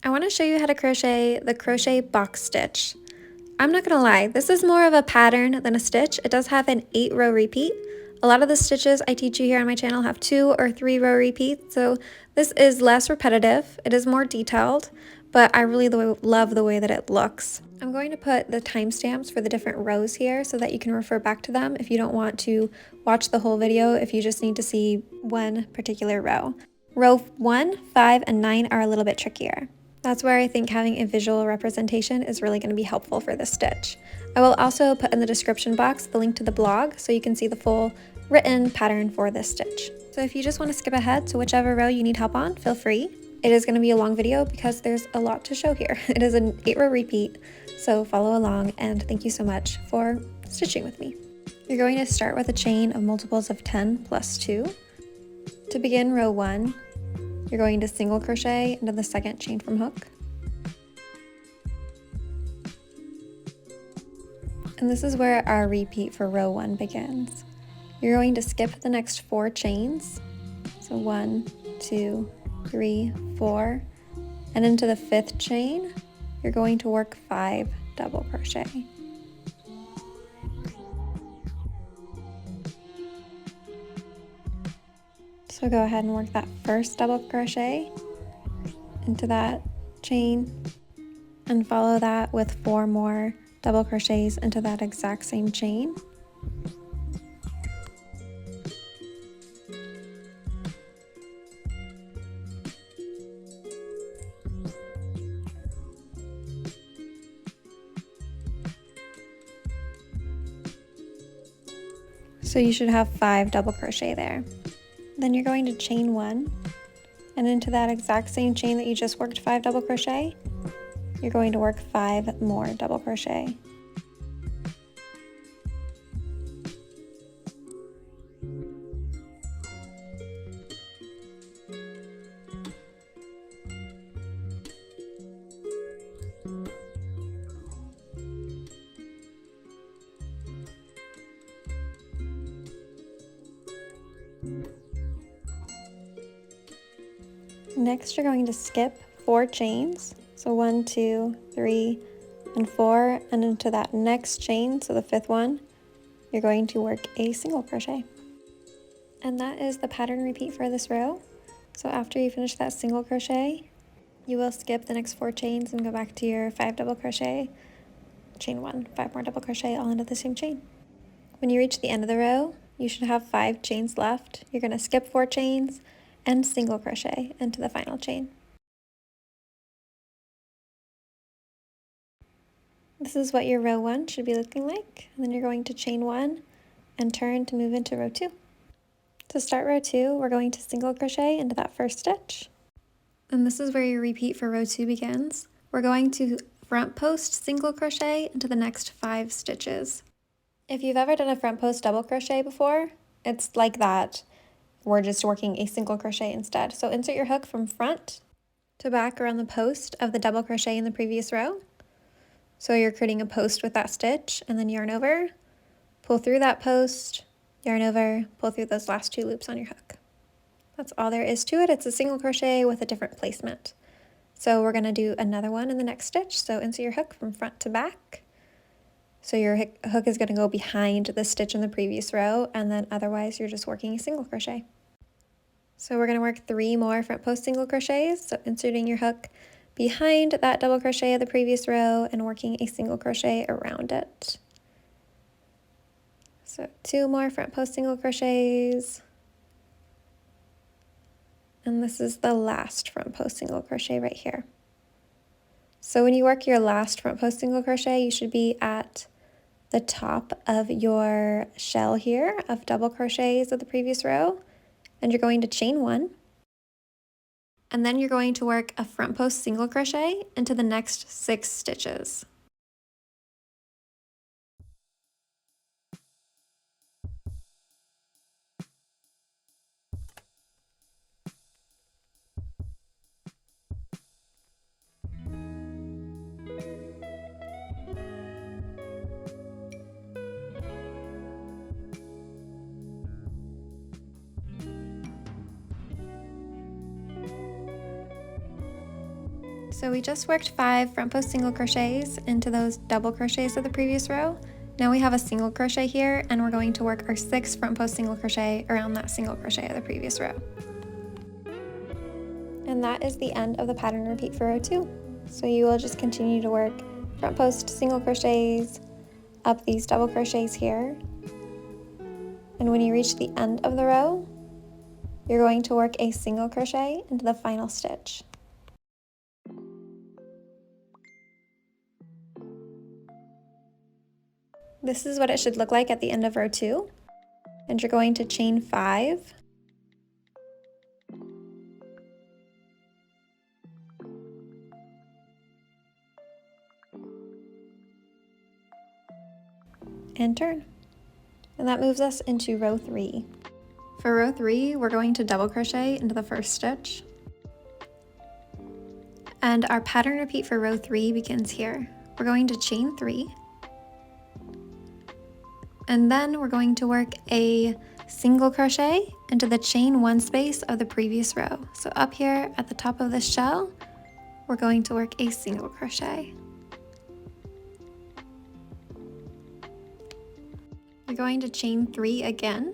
I want to show you how to crochet the Crochet Box Stitch. I'm not gonna lie, this is more of a pattern than a stitch. It does have an 8-row repeat. A lot of the stitches I teach you here on my channel have 2 or 3-row repeats, so this is less repetitive. It is more detailed, but I really love the way that it looks. I'm going to put the timestamps for the different rows here so that you can refer back to them if you don't want to watch the whole video, if you just need to see one particular row. Row 1, 5, and 9 are a little bit trickier. That's where I think having a visual representation is really going to be helpful for this stitch. I will also put in the description box the link to the blog so you can see the full written pattern for this stitch. So if you just want to skip ahead to whichever row you need help on, feel free. It is going to be a long video because there's a lot to show here. It is an 8-row repeat, so follow along, and thank you so much for stitching with me. You're going to start with a chain of multiples of 10 plus 2. To begin row 1, you're going to single crochet into the second chain from hook. And this is where our repeat for row 1 begins. You're going to skip the next 4 chains. So 1, 2, 3, 4. And into the 5th chain, you're going to work 5 double crochet. So go ahead and work that first double crochet into that chain and follow that with 4 more double crochets into that exact same chain. So you should have 5 double crochet there. Then you're going to chain 1, and into that exact same chain that you just worked 5 double crochet, you're going to work 5 more double crochet. Next, you're going to skip 4 chains, so 1, 2, 3, and 4, and into that next chain, so the 5th one, you're going to work a single crochet. And that is the pattern repeat for this row. So after you finish that single crochet, you will skip the next 4 chains and go back to your 5 double crochet, chain 1, 5 more double crochet all into the same chain. When you reach the end of the row, you should have 5 chains left. You're going to skip 4 chains and single crochet into the final chain. This is what your row 1 should be looking like, and then you're going to chain 1 and turn to move into row 2. To start row 2, we're going to single crochet into that first stitch, and this is where your repeat for row 2 begins. We're going to front post single crochet into the next 5 stitches. If you've ever done a front post double crochet before, it's like that. We're just working a single crochet instead. So insert your hook from front to back around the post of the double crochet in the previous row. So you're creating a post with that stitch, and then yarn over, pull through that post, yarn over, pull through those last 2 loops on your hook. That's all there is to it. It's a single crochet with a different placement. So we're going to do another one in the next stitch. So insert your hook from front to back. So your hook is going to go behind the stitch in the previous row, and then otherwise you're just working a single crochet. So we're going to work 3 more front post single crochets, so inserting your hook behind that double crochet of the previous row and working a single crochet around it. So 2 more front post single crochets, and this is the last front post single crochet right here. So when you work your last front post single crochet, you should be at the top of your shell here of double crochets of the previous row, and you're going to chain 1, and then you're going to work a front post single crochet into the next 6 stitches. So we just worked 5 front post single crochets into those double crochets of the previous row. Now we have a single crochet here, and we're going to work our 6 front post single crochet around that single crochet of the previous row. And that is the end of the pattern repeat for row 2. So you will just continue to work front post single crochets up these double crochets here. And when you reach the end of the row, you're going to work a single crochet into the final stitch. This is what it should look like at the end of row 2. And you're going to chain 5. And turn. And that moves us into row 3. For row 3, we're going to double crochet into the first stitch. And our pattern repeat for row 3 begins here. We're going to chain 3. And then we're going to work a single crochet into the chain 1 space of the previous row. So up here at the top of this shell, we're going to work a single crochet. You're going to chain 3 again.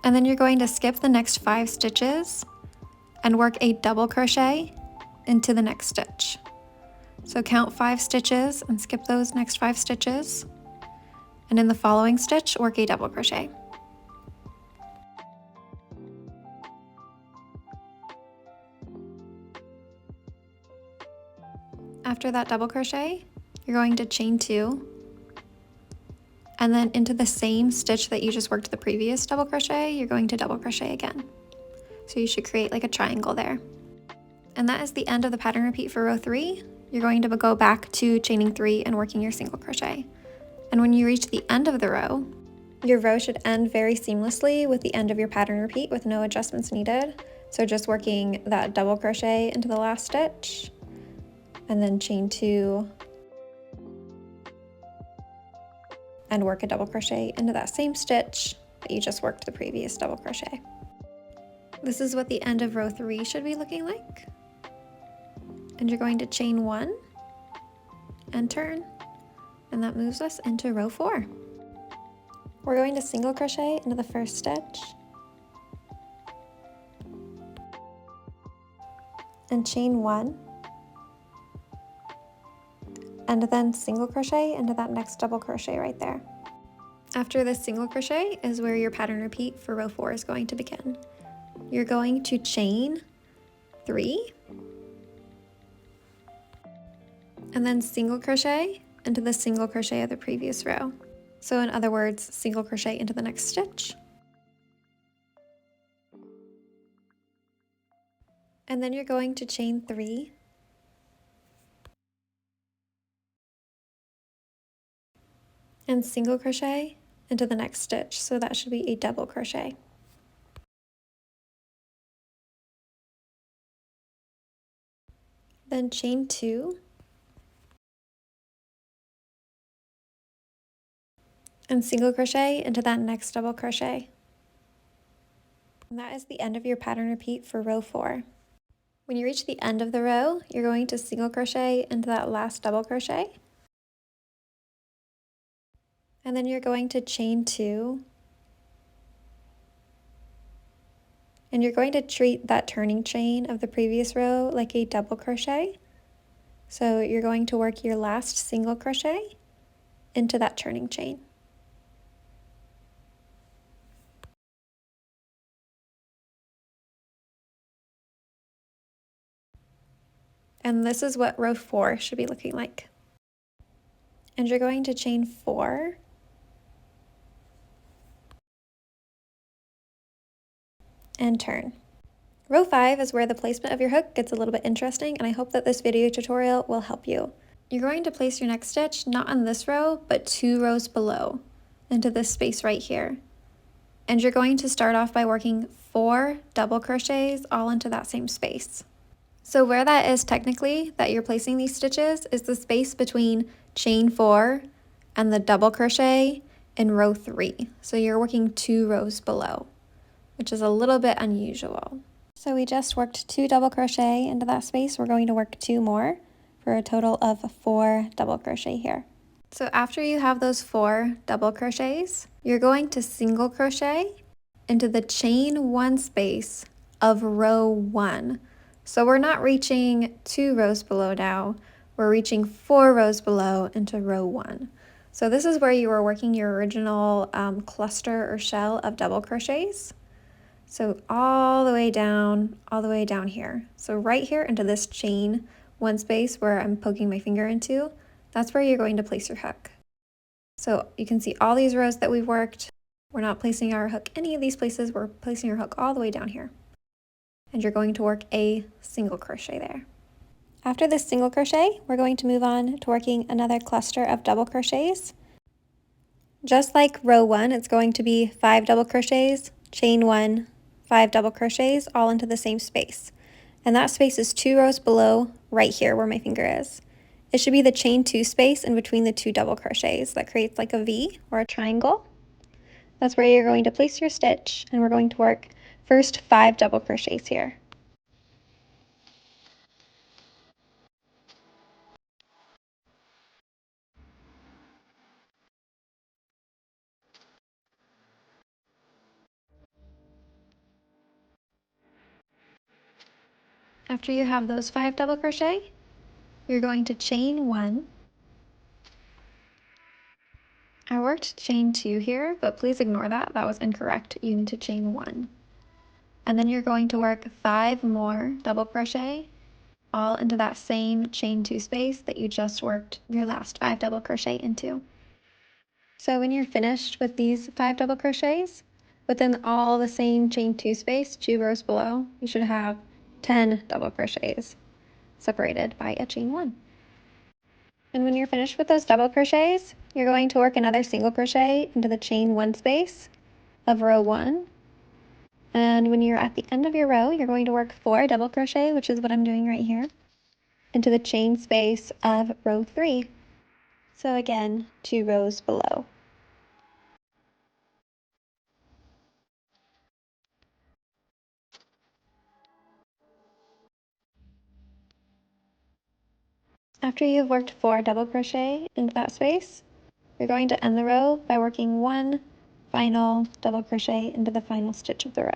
And then you're going to skip the next 5 stitches and work a double crochet into the next stitch. So count 5 stitches and skip those next 5 stitches. And in the following stitch, work a double crochet. After that double crochet, you're going to chain 2, and then into the same stitch that you just worked the previous double crochet, you're going to double crochet again. So you should create like a triangle there. And that is the end of the pattern repeat for row 3. You're going to go back to chaining 3 and working your single crochet. And when you reach the end of the row, your row should end very seamlessly with the end of your pattern repeat with no adjustments needed. So just working that double crochet into the last stitch, and then chain 2, and work a double crochet into that same stitch that you just worked the previous double crochet. This is what the end of row 3 should be looking like. And you're going to chain 1 and turn, and that moves us into row 4. We're going to single crochet into the first stitch and chain 1, and then single crochet into that next double crochet right there. After this single crochet is where your pattern repeat for row 4 is going to begin. You're going to chain 3 and then single crochet into the single crochet of the previous row. So in other words, single crochet into the next stitch. And then you're going to chain 3 and single crochet into the next stitch. So that should be a double crochet. Then chain 2 and single crochet into that next double crochet. And that is the end of your pattern repeat for row 4. When you reach the end of the row, you're going to single crochet into that last double crochet. And then you're going to chain 2. And you're going to treat that turning chain of the previous row like a double crochet. So you're going to work your last single crochet into that turning chain. And this is what row 4 should be looking like. And you're going to chain 4 and turn. Row 5 is where the placement of your hook gets a little bit interesting, and I hope that this video tutorial will help you. You're going to place your next stitch not on this row, but 2 rows below into this space right here. And you're going to start off by working 4 double crochets all into that same space. So where that is technically that you're placing these stitches is the space between chain 4 and the double crochet in row 3. So you're working 2 rows below, which is a little bit unusual. So we just worked 2 double crochet into that space. We're going to work 2 more for a total of 4 double crochet here. So after you have those 4 double crochets, you're going to single crochet into the chain 1 space of row 1. So we're not reaching 2 rows below now, we're reaching 4 rows below into row 1. So this is where you were working your original cluster or shell of double crochets. So all the way down here. So right here into this chain 1 space where I'm poking my finger into, that's where you're going to place your hook. So you can see all these rows that we've worked. We're not placing our hook any of these places, we're placing our hook all the way down here. And you're going to work a single crochet there. After this single crochet, we're going to move on to working another cluster of double crochets. Just like row 1, it's going to be 5 double crochets, chain 1, 5 double crochets, all into the same space. And that space is 2 rows below, right here where my finger is. It should be the chain 2 space in between the 2 double crochets that creates like a V or a triangle. That's where you're going to place your stitch, and we're going to work first 5 double crochets here. After you have those 5 double crochet, you're going to chain 1. I worked chain 2 here, but please ignore that. That was incorrect. You need to chain 1. And then you're going to work 5 more double crochet, all into that same chain 2 space that you just worked your last 5 double crochet into. So when you're finished with these 5 double crochets, within all the same chain 2 space, 2 rows below, you should have 10 double crochets separated by a chain 1. And when you're finished with those double crochets, you're going to work another single crochet into the chain 1 space of row 1. And when you're at the end of your row, you're going to work 4 double crochet, which is what I'm doing right here, into the chain space of row 3. So again, 2 rows below. After you've worked 4 double crochet into that space, you're going to end the row by working 1 final double crochet into the final stitch of the row.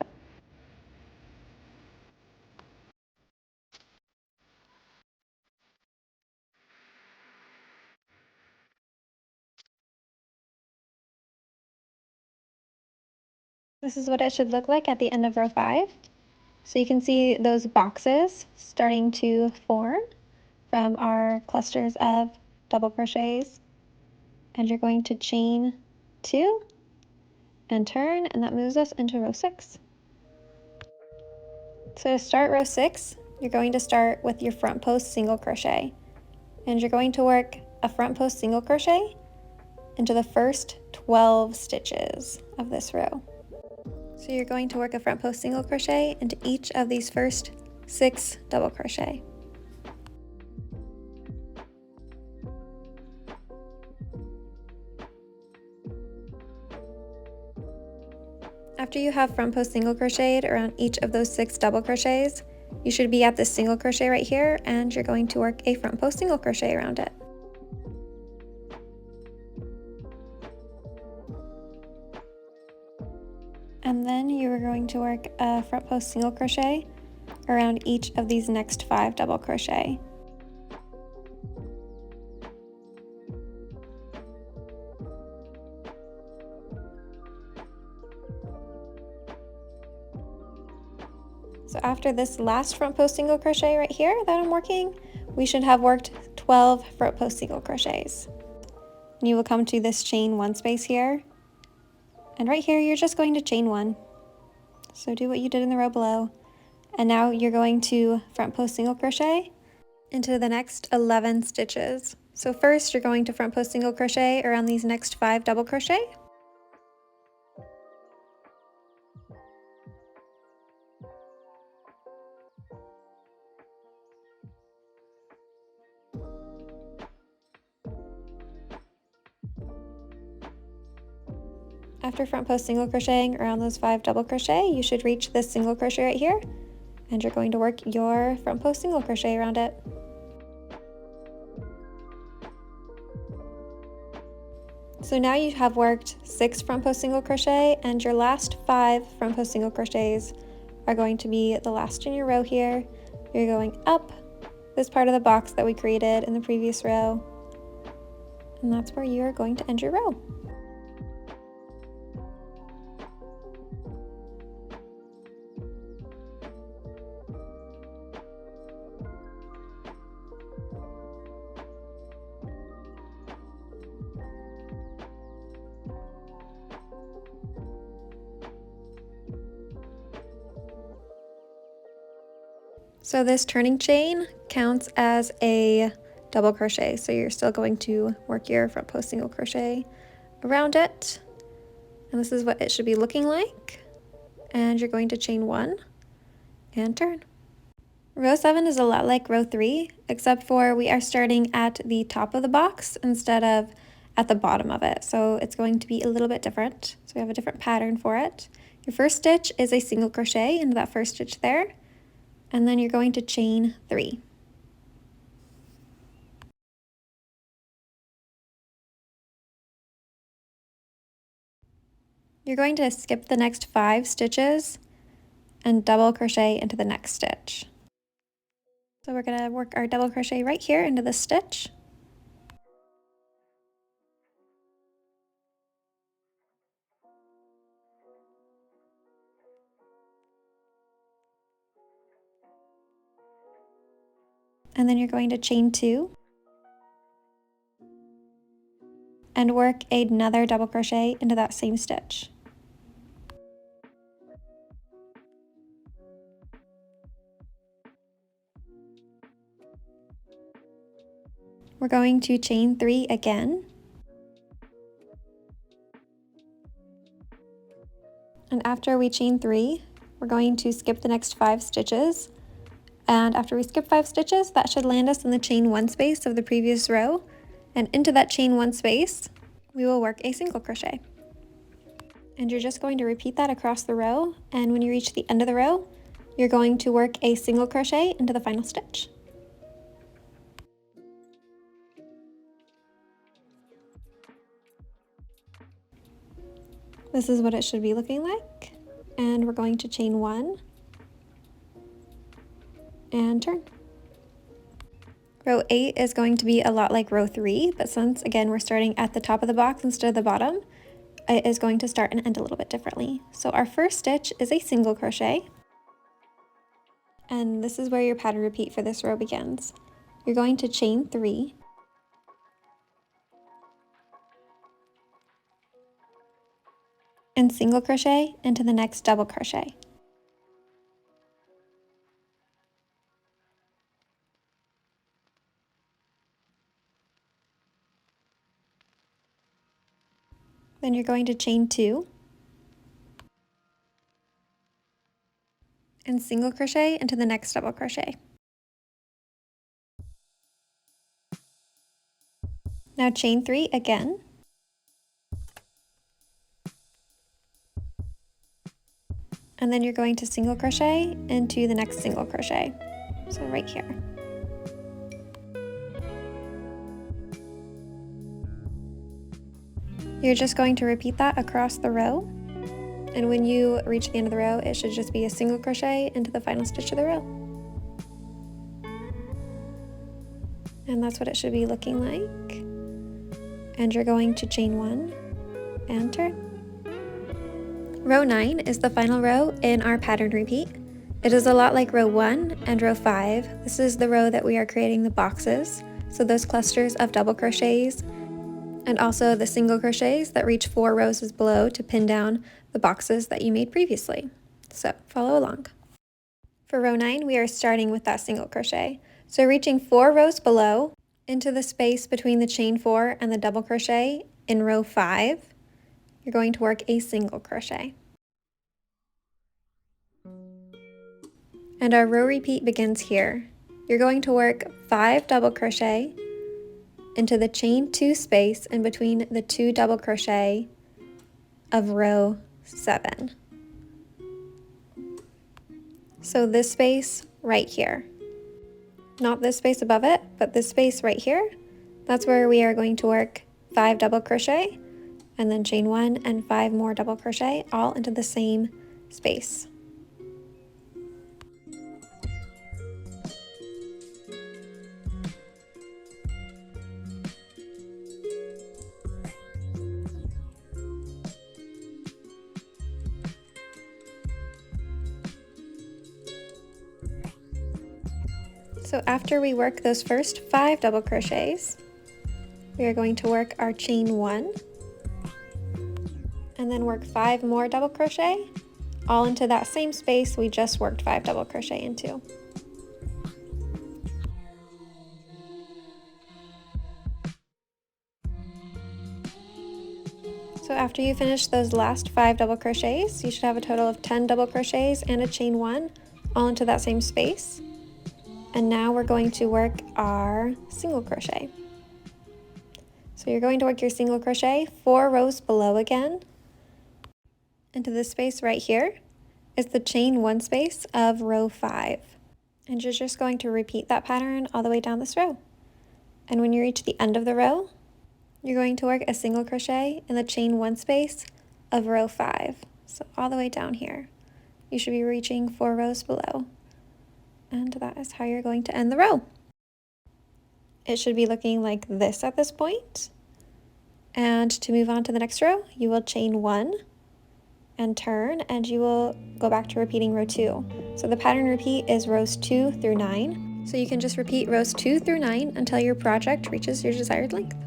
This is what it should look like at the end of row 5. So you can see those boxes starting to form from our clusters of double crochets, and you're going to chain 2 and turn, and that moves us into row 6. So to start row 6, you're going to start with your front post single crochet, and you're going to work a front post single crochet into the first 12 stitches of this row. So you're going to work a front post single crochet into each of these first 6 double crochet. After you have front post single crocheted around each of those 6 double crochets, you should be at this single crochet right here, and you're going to work a front post single crochet around it. And then you are going to work a front post single crochet around each of these next 5 double crochet. So after this last front post single crochet right here that I'm working, we should have worked 12 front post single crochets. And you will come to this chain 1 space here, and right here you're just going to chain 1. So do what you did in the row below, and now you're going to front post single crochet into the next 11 stitches. So first you're going to front post single crochet around these next 5 double crochet. After front post single crocheting around those 5 double crochet, you should reach this single crochet right here, and you're going to work your front post single crochet around it. So now you have worked 6 front post single crochet, and your last 5 front post single crochets are going to be the last in your row here. You're going up this part of the box that we created in the previous row, and that's where you are going to end your row. So this turning chain counts as a double crochet, so you're still going to work your front post single crochet around it, and this is what it should be looking like. And you're going to chain 1 and turn. Row 7 is a lot like row 3, except for we are starting at the top of the box instead of at the bottom of it, so it's going to be a little bit different. So we have a different pattern for it. Your first stitch is a single crochet into that first stitch there, and then you're going to chain 3. You're going to skip the next 5 stitches and double crochet into the next stitch. So we're going to work our double crochet right here into this stitch. And then you're going to chain 2 and work another double crochet into that same stitch. We're going to chain 3 again. And after we chain 3, we're going to skip the next 5 stitches. And after we skip 5 stitches, that should land us in the chain 1 space of the previous row. And into that chain 1 space, we will work a single crochet. And you're just going to repeat that across the row. And when you reach the end of the row, you're going to work a single crochet into the final stitch. This is what it should be looking like. And we're going to chain 1 and turn. Row 8 is going to be a lot like row 3, but since again we're starting at the top of the box instead of the bottom, it is going to start and end a little bit differently. So our first stitch is a single crochet, and this is where your pattern repeat for this row begins. You're going to chain 3 and single crochet into the next double crochet. Then you're going to chain 2 and single crochet into the next double crochet. Now chain 3 again. And then you're going to single crochet into the next single crochet. So right here. You're just going to repeat that across the row. And when you reach the end of the row, it should just be a single crochet into the final stitch of the row. And that's what it should be looking like. And you're going to chain 1 and turn. Row 9 is the final row in our pattern repeat. It is a lot like row 1 and row 5. This is the row that we are creating the boxes, so those clusters of double crochets, and also the single crochets that reach 4 rows below to pin down the boxes that you made previously. So follow along. For row 9, we are starting with that single crochet. So reaching 4 rows below into the space between the chain 4 and the double crochet in row 5, you're going to work a single crochet. And our row repeat begins here. You're going to work 5 double crochet into the chain 2 space in between the 2 double crochet of row 7. So this space right here. Not this space above it, but this space right here. That's where we are going to work 5 double crochet and then chain 1 and 5 more double crochet all into the same space. So after we work those first 5 double crochets, we are going to work our chain 1 and then work 5 more double crochet all into that same space we just worked 5 double crochet into. So after you finish those last 5 double crochets, you should have a total of 10 double crochets and a chain 1 all into that same space. And now we're going to work our single crochet. So you're going to work your single crochet 4 rows below again. Into this space right here is the chain 1 space of row 5. And you're just going to repeat that pattern all the way down this row. And when you reach the end of the row, you're going to work a single crochet in the chain 1 space of row 5. So all the way down here. You should be reaching 4 rows below. And that is how you're going to end the row. It should be looking like this at this point. And to move on to the next row, you will chain 1 and turn, and you will go back to repeating row 2. So the pattern repeat is rows 2 through 9. So you can just repeat rows 2 through 9 until your project reaches your desired length.